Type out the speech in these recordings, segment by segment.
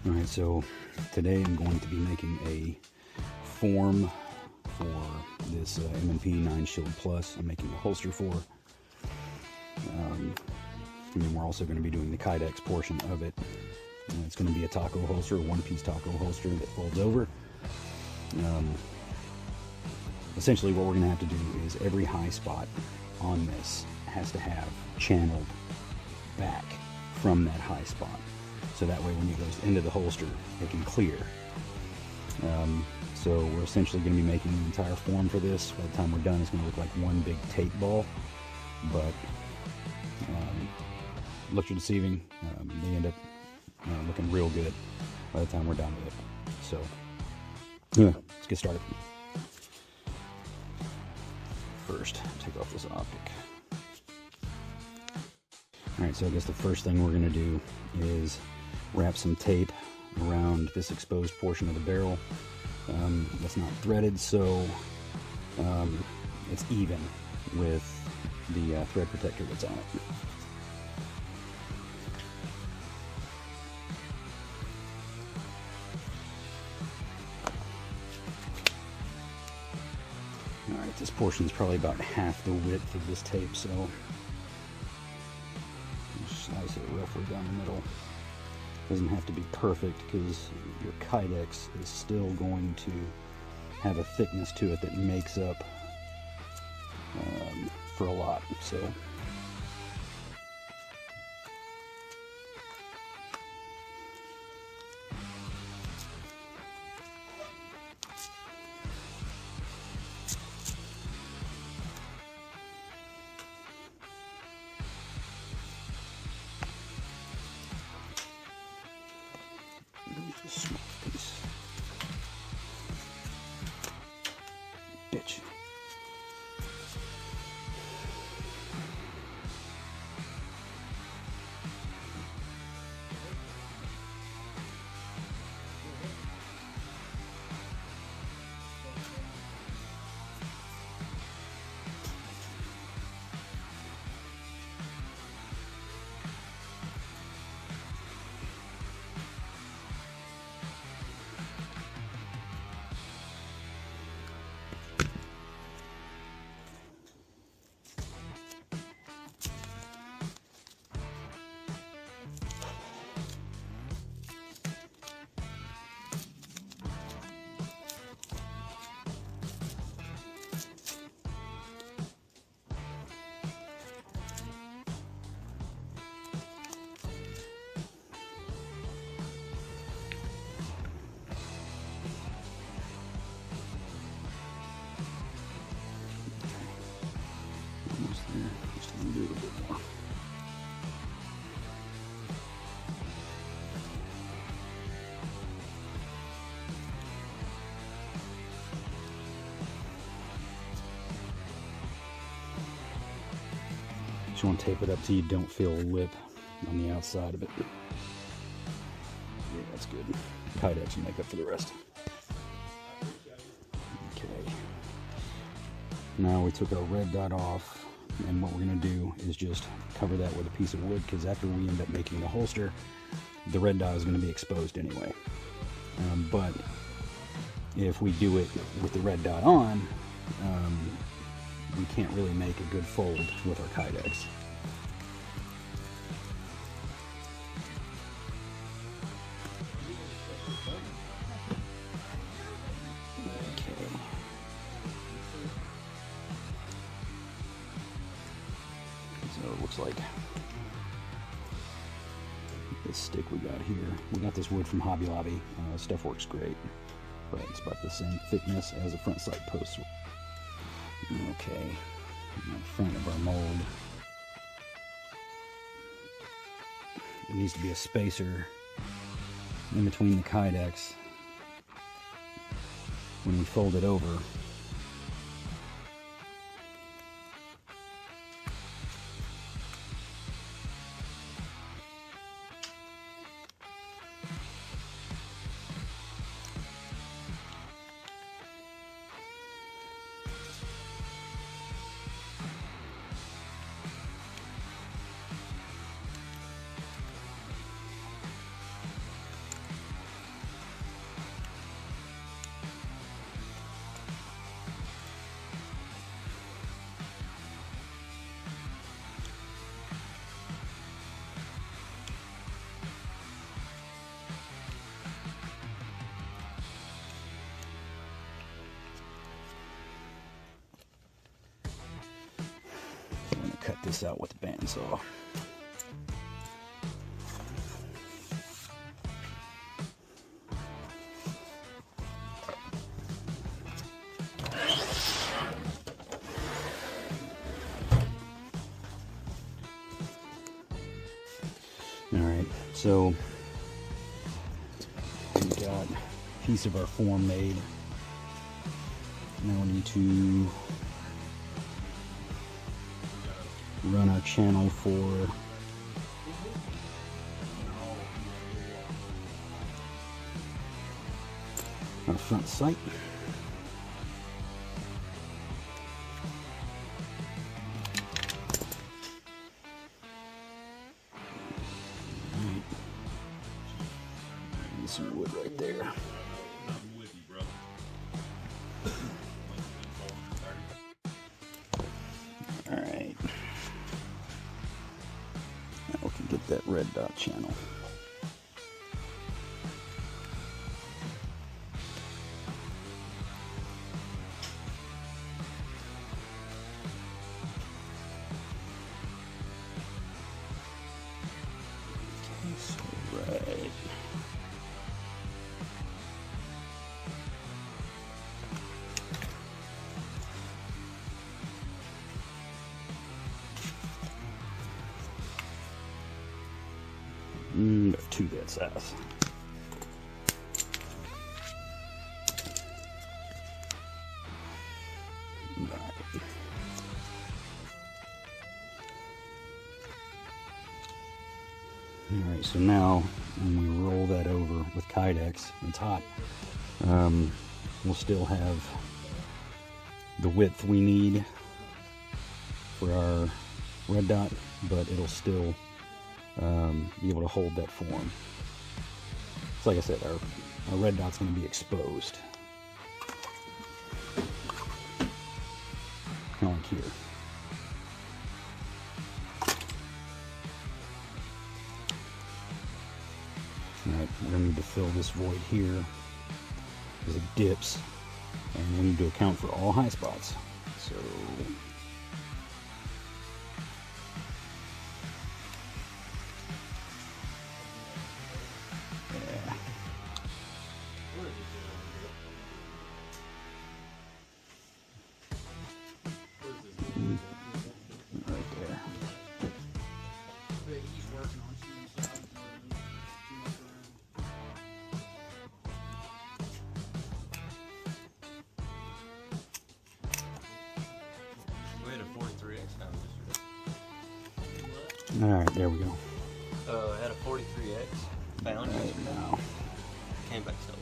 Alright, so today I'm going to be making a form for this M&P 9 Shield Plus. I'm making a holster for. And then we're also going to be doing the Kydex portion of it. It's going to be a taco holster, a one-piece taco holster that folds over. Essentially what we're going to have to do is every high spot on this has to have channeled back from that high spot. So that way when it goes into the holster, it can clear. So we're essentially going to be making the entire form for this. By the time we're done, it's going to look like one big tape ball. But looks are deceiving. They end up looking real good by the time we're done with it. So anyway, let's get started. First, take off this optic. Alright, so I guess the first thing we're going to do is wrap some tape around this exposed portion of the barrel. That's not threaded, so it's even with the thread protector that's on it. Alright, this portion is probably about half the width of this tape, so slice it roughly down the middle. Doesn't have to be perfect because your Kydex is still going to have a thickness to it that makes up for a lot. So a small piece. Bitch. Just a little bit more. Just want to tape it up so you don't feel a lip on the outside of it. Yeah, that's good. Kydex will make up for the rest. Okay. Now we took our red dot off, and what we're going to do is just cover that with a piece of wood, because after we end up making the holster, the red dot is going to be exposed anyway. But if we do it with the red dot on, we can't really make a good fold with our Kydex. So it looks like this stick we got here. We got this wood from Hobby Lobby. Stuff works great, but it's about the same thickness as a front sight post. Okay, in front of our mold, there needs to be a spacer in between the Kydex when we fold it over. this out with the bandsaw. Alright, so we've got a piece of our form made. Now we need to run our channel for our front sight. Some wood right there. Alright. Now we can get that red dot channel. Okay, so right. Two that size. Alright, so now when we roll that over with Kydex, it's hot, we'll still have the width we need for our red dot, but it'll still be able to hold that form. So like I said, our red dot's going to be exposed. Kind of like here. Alright, we're going to need to fill this void here as it dips, and we need to account for all high spots. So alright, there we go. I had a 43X found yesterday. Now Came back selling.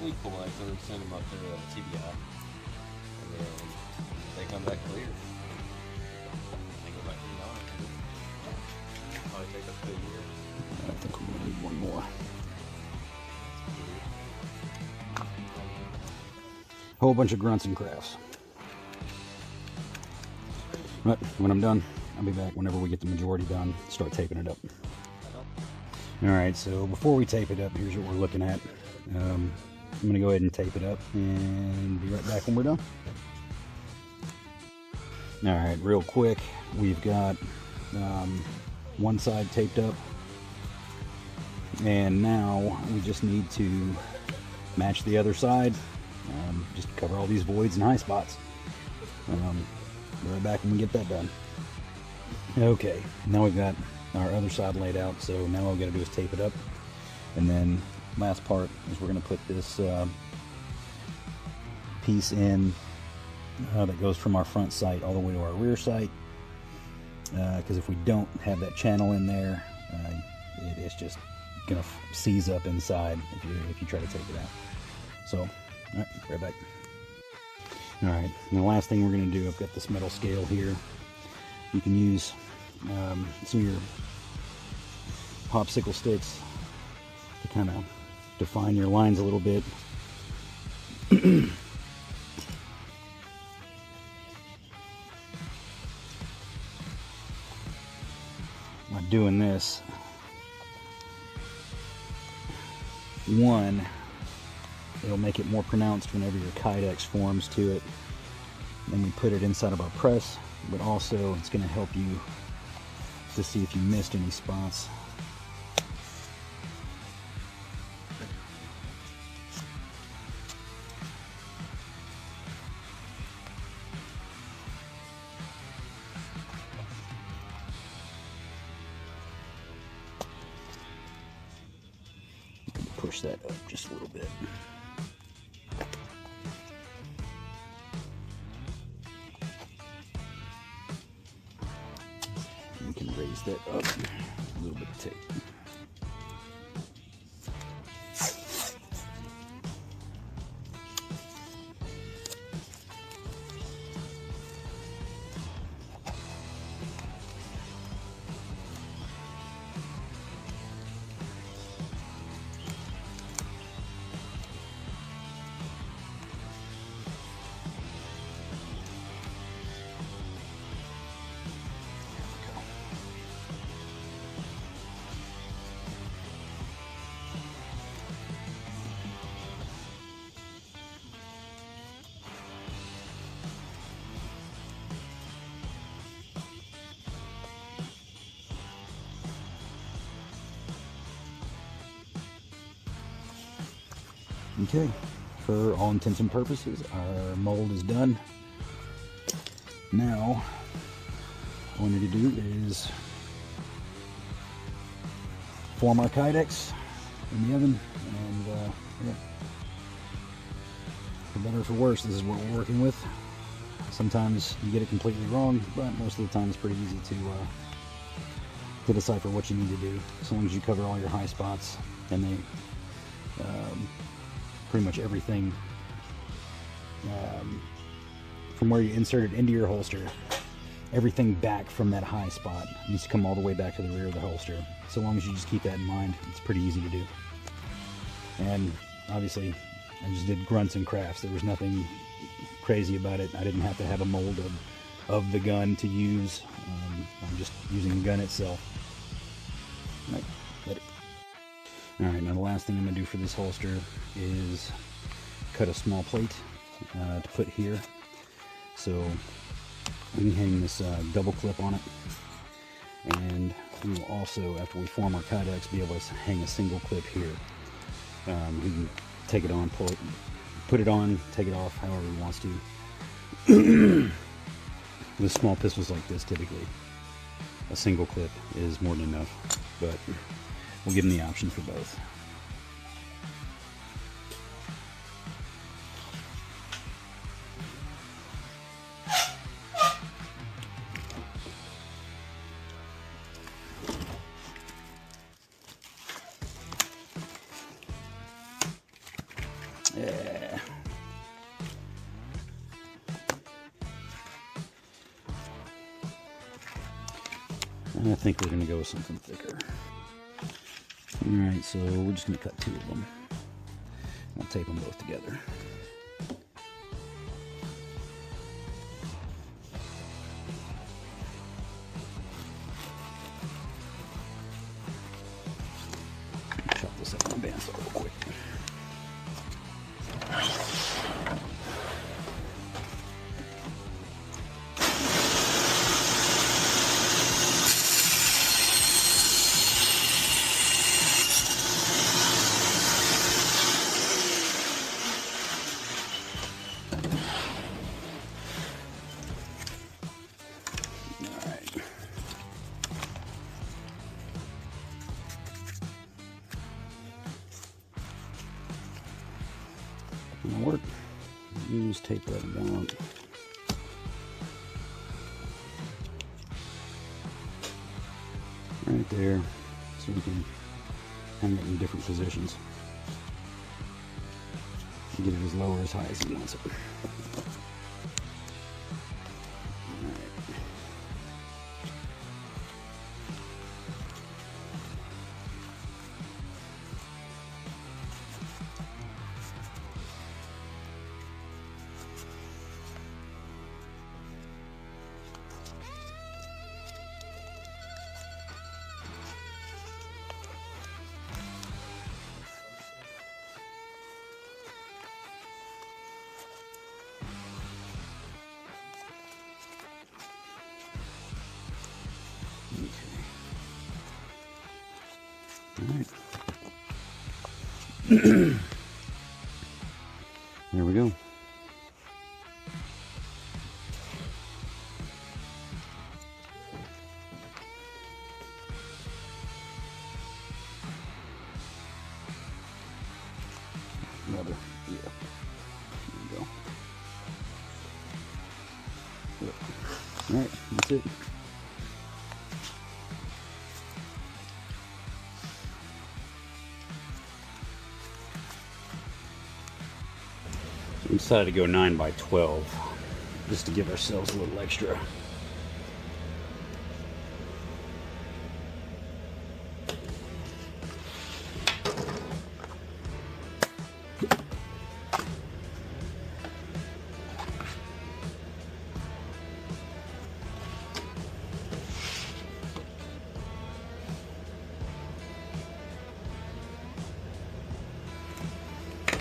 We collect them and send them up to TBI. And then they come back clear. They go back to the line. Probably take up to a year. I think we're going to need one more. Whole bunch of grunts and crafts. But when I'm done, I'll be back whenever we get the majority done, start taping it up. Alright, so before we tape it up, here's what we're looking at. I'm going to go ahead and tape it up and be right back when we're done. Alright, real quick, we've got one side taped up, and now we just need to match the other side, just cover all these voids and high spots. Be right back when we get that done. Okay, now we've got our other side laid out, so now all we gotta do is tape it up. And then last part is we're gonna put this piece in that goes from our front sight all the way to our rear sight. Because if we don't have that channel in there, it's just gonna seize up inside if you try to take it out. So, all right, right back. Alright, and the last thing we're going to do, I've got this metal scale here. You can use some of your popsicle sticks to kind of define your lines a little bit. By doing this, one, it'll make it more pronounced whenever your Kydex forms to it. Then we put it inside of our press, but also it's going to help you to see if you missed any spots. Push that up just a little bit. You can raise that up a little bit of tape. Okay, for all intents and purposes, our mold is done. Now, what we need to do is form our Kydex in the oven, and yeah. For better or for worse, this is what we're working with. Sometimes you get it completely wrong, but most of the time it's pretty easy to decipher what you need to do, as long as you cover all your high spots, and they pretty much everything from where you insert it into your holster, everything back from that high spot needs to come all the way back to the rear of the holster. So long as you just keep that in mind, it's pretty easy to do. And obviously, I just did grunts and crafts. There was nothing crazy about it. I didn't have to have a mold of the gun to use. I'm just using the gun itself. Right, let it. Alright, now the last thing I'm going to do for this holster is cut a small plate to put here. So we can hang this double clip on it. And we will also, after we form our Kydex, be able to hang a single clip here. We can take it on, pull it, put it on, take it off, however he wants to. With small pistols like this, typically, a single clip is more than enough. But we'll give him the option for both. Yeah. I think we're going to go with something thicker. Alright, so we're just going to cut two of them. I'll tape them both together. Chop this up on the bandsaw real quick. Work. You just tape that down. Right there, so we can hang it in different positions. Get it as low or as high as he wants it. Alright. There we go. Another, yeah. There we go. Alright, that's it. We decided to go 9 by 12 just to give ourselves a little extra.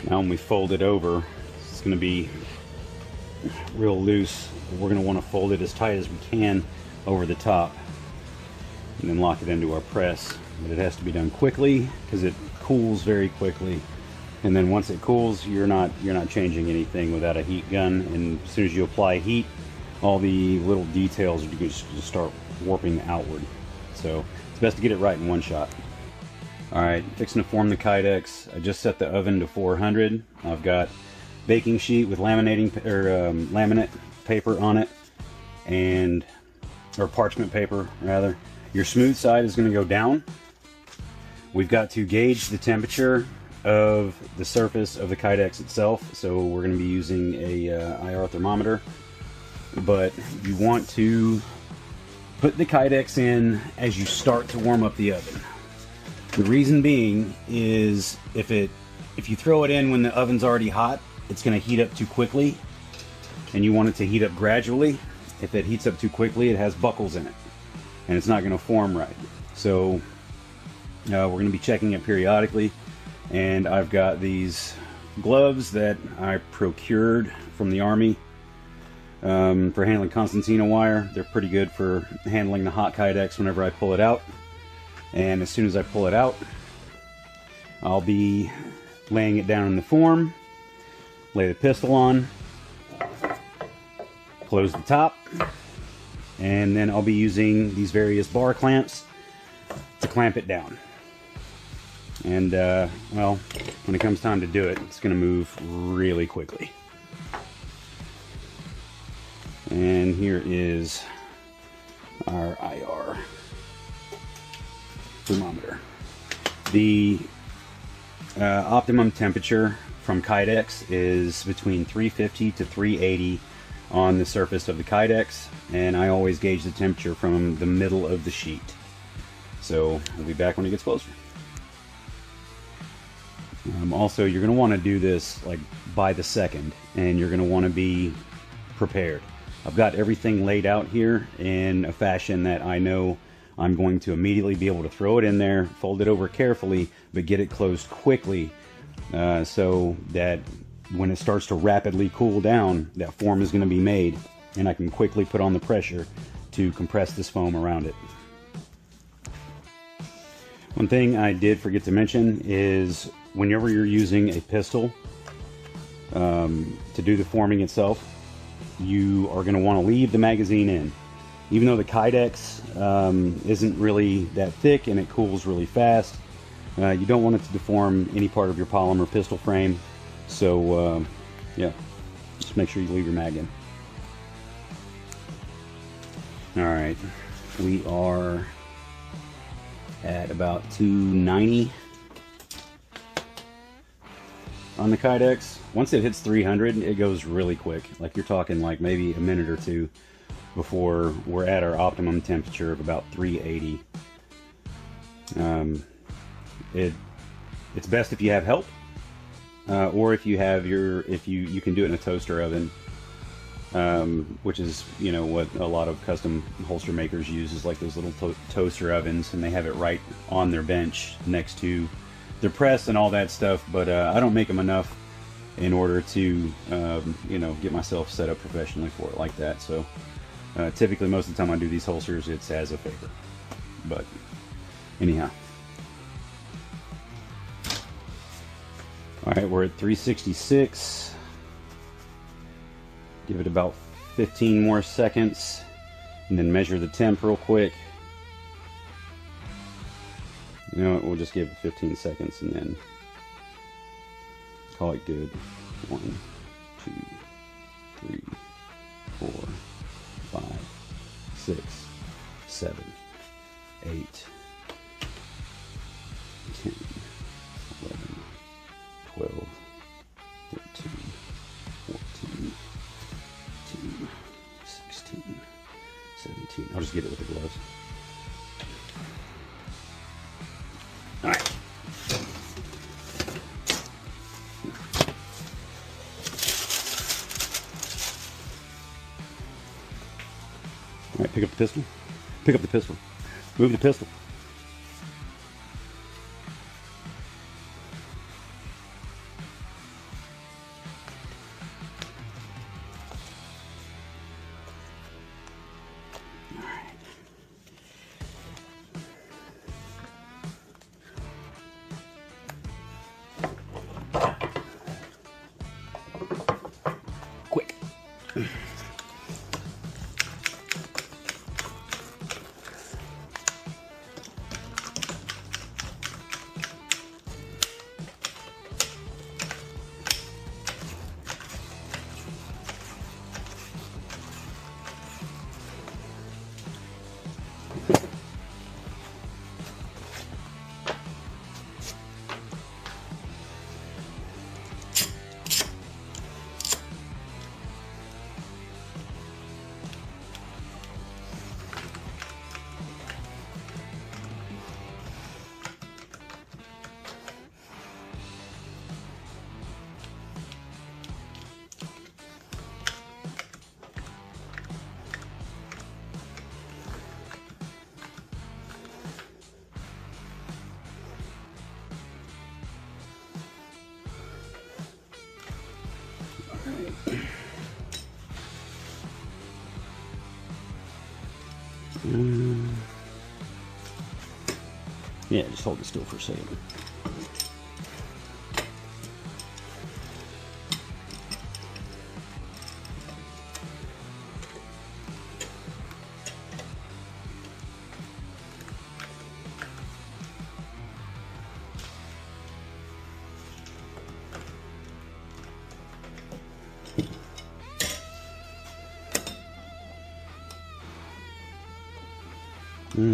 Now when we fold it over, it's going to be real loose. We're going to want to fold it as tight as we can over the top and then lock it into our press. But it has to be done quickly because it cools very quickly. And then once it cools, you're not changing anything without a heat gun. And as soon as you apply heat, all the little details are just start warping outward. So it's best to get it right in one shot. Alright, fixing to form the Kydex. I just set the oven to 400. I've got baking sheet with laminate paper on it, or parchment paper rather. Your smooth side is going to go down. We've got to gauge the temperature of the surface of the Kydex itself, so we're going to be using a IR thermometer. But you want to put the Kydex in as you start to warm up the oven. The reason being is if you throw it in when the oven's already hot, it's going to heat up too quickly, and you want it to heat up gradually. If it heats up too quickly, it has buckles in it, and it's not going to form right. So we're going to be checking it periodically, and I've got these gloves that I procured from the Army for handling Constantina wire. They're pretty good for handling the hot Kydex whenever I pull it out. And as soon as I pull it out, I'll be laying it down in the form, lay the pistol on, close the top, and then I'll be using these various bar clamps to clamp it down. And well, when it comes time to do it, it's going to move really quickly. And here is our IR thermometer. The optimum temperature from Kydex is between 350 to 380 on the surface of the Kydex, and I always gauge the temperature from the middle of the sheet. So we'll be back when it gets closer. Also, you're going to want to do this like by the second, and you're going to want to be prepared. I've got everything laid out here in a fashion that I know I'm going to immediately be able to throw it in there, fold it over carefully, but get it closed quickly so that when it starts to rapidly cool down, that form is going to be made, and I can quickly put on the pressure to compress this foam around it. One thing I did forget to mention is whenever you're using a pistol to do the forming itself, you are going to want to leave the magazine in. Even though the Kydex isn't really that thick and it cools really fast, you don't want it to deform any part of your polymer pistol frame. So yeah, just make sure you leave your mag in. Alright, we are at about 290 on the Kydex. Once it hits 300, it goes really quick. Like you're talking like maybe a minute or two before we're at our optimum temperature of about 380. It's best if you have help, or if you have you can do it in a toaster oven, which is, you know, what a lot of custom holster makers use, is like those little toaster ovens, and they have it right on their bench next to their press and all that stuff. But I don't make them enough in order to you know, get myself set up professionally for it like that. So typically most of the time I do these holsters, it's as a favor. But anyhow, Alright, we're at 366. Give it about 15 more seconds, and then measure the temp real quick. You know what, we'll just give it 15 seconds and then call it good. 1, 2, 3, 4, 5, 6, 7, 8, 10, 11, 12, 13, 14, 15, 16, 17. I'll just get it with the gloves. All right. All right, pick up the pistol. Pick up the pistol. Move the pistol. Quick. Yeah, just hold it still for a second.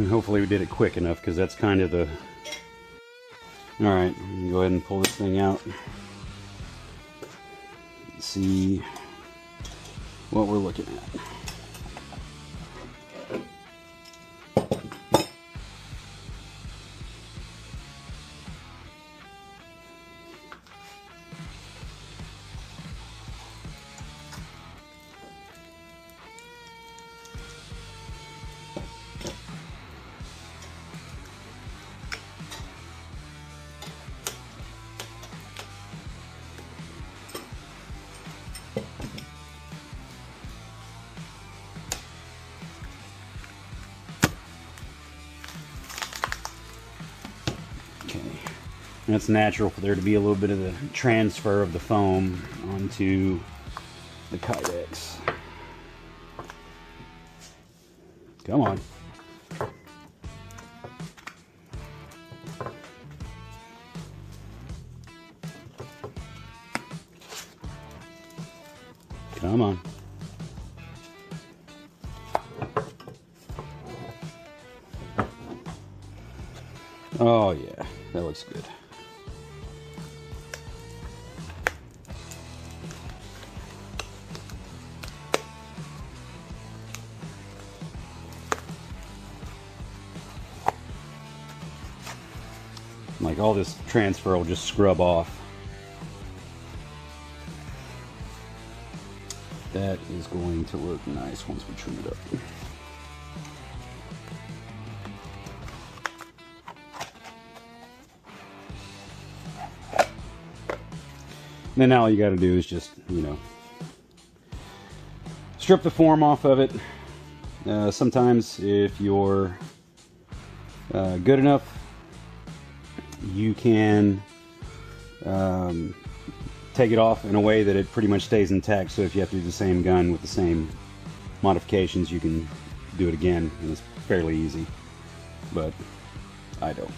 Hopefully we did it quick enough, because that's kind of the... Alright, go ahead and pull this thing out. Let's see what we're looking at. And it's natural for there to be a little bit of the transfer of the foam onto the Kydex. Come on. Come on. Oh yeah, that looks good. Like all this transfer will just scrub off. That is going to look nice once we trim it up. And then all you got to do is just, you know, strip the form off of it. Sometimes if you're good enough, you can take it off in a way that it pretty much stays intact, so if you have to do the same gun with the same modifications, you can do it again, and it's fairly easy, but I don't.